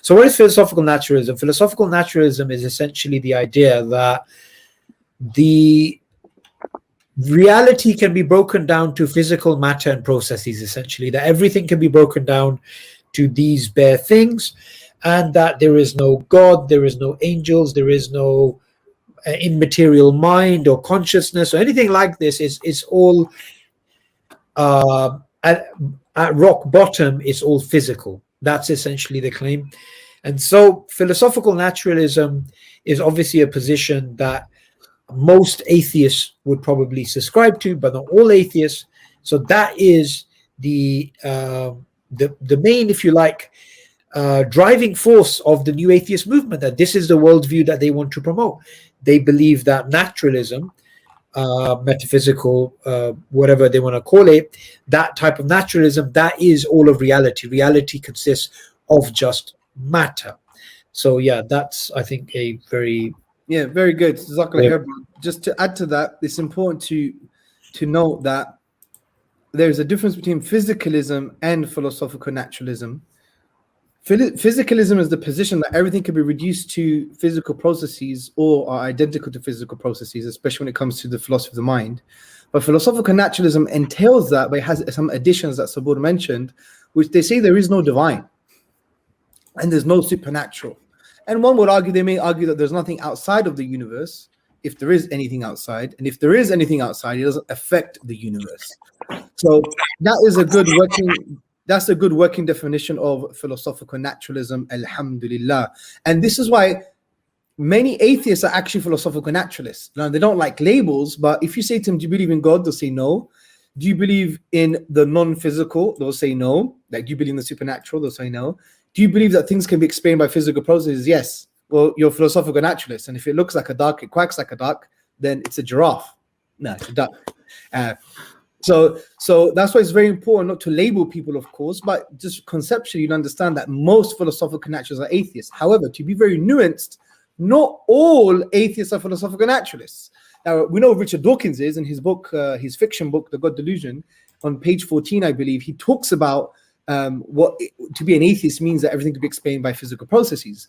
So what is philosophical naturalism? Philosophical naturalism is essentially the idea that the reality can be broken down to physical matter and processes, essentially, that everything can be broken down to these bare things, and that there is no God, there is no angels, there is no immaterial mind or consciousness or anything like this. It's all at rock bottom, it's all physical. That's essentially the claim. And so philosophical naturalism is obviously a position that most atheists would probably subscribe to, but not all atheists. So that is the main, if you like, driving force of the new atheist movement, that this is the worldview that they want to promote. They believe that naturalism, metaphysical, whatever they want to call it, that type of naturalism, that is all of reality. Reality consists of just matter. So yeah, that's, I think, a very very good. Just to add to that, it's important to note that there's a difference between physicalism and philosophical naturalism. Physicalism is the position that everything can be reduced to physical processes or are identical to physical processes, especially when it comes to the philosophy of the mind. But philosophical naturalism entails that, but it has some additions that Sabur mentioned, which they say there is no divine and there's no supernatural. And one would argue, they may argue that there's nothing outside of the universe, if there is anything outside. And if there is anything outside, it doesn't affect the universe. So that is that's a good working definition of philosophical naturalism, alhamdulillah. And this is why many atheists are actually philosophical naturalists. Now, they don't like labels, but if you say to them, do you believe in God? They'll say no. Do you believe in the non-physical? They'll say no. Like, do you believe in the supernatural? They'll say no. Do you believe that things can be explained by physical processes? Yes. Well, you're a philosophical naturalist. And if it looks like a duck, it quacks like a duck, then it's a giraffe. No, it's a duck. So that's why it's very important not to label people, of course, but just conceptually, you'd understand that most philosophical naturalists are atheists. However, to be very nuanced, not all atheists are philosophical naturalists. Now, we know Richard Dawkins is, in his book, his fiction book, The God Delusion, on page 14, I believe, he talks about to be an atheist means that everything can be explained by physical processes.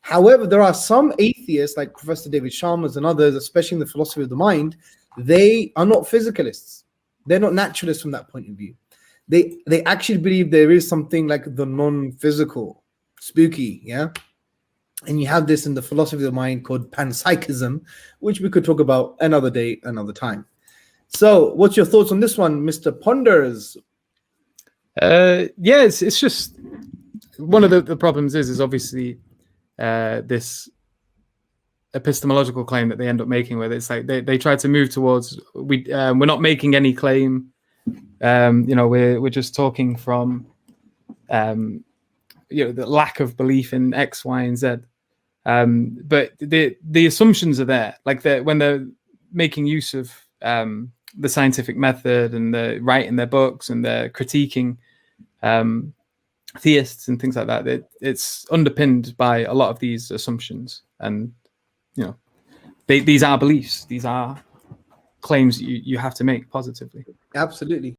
However, there are some atheists, like Professor David Chalmers and others, especially in the philosophy of the mind, they are not physicalists. They're not naturalists from that point of view. They actually believe there is something like the non-physical, spooky, yeah? And you have this in the philosophy of the mind called panpsychism, which we could talk about another day, another time. So what's your thoughts on this one, Mr. Ponders? It's just one of the problems is obviously this epistemological claim that they end up making, where it's like they try to move towards we're not making any claim, we're just talking from the lack of belief in X, Y, and Z. But the assumptions are there, like when they're making use of the scientific method and they're writing their books and they're critiquing theists and things like that. It's underpinned by a lot of these assumptions, and these are beliefs. These are claims you have to make positively. Absolutely.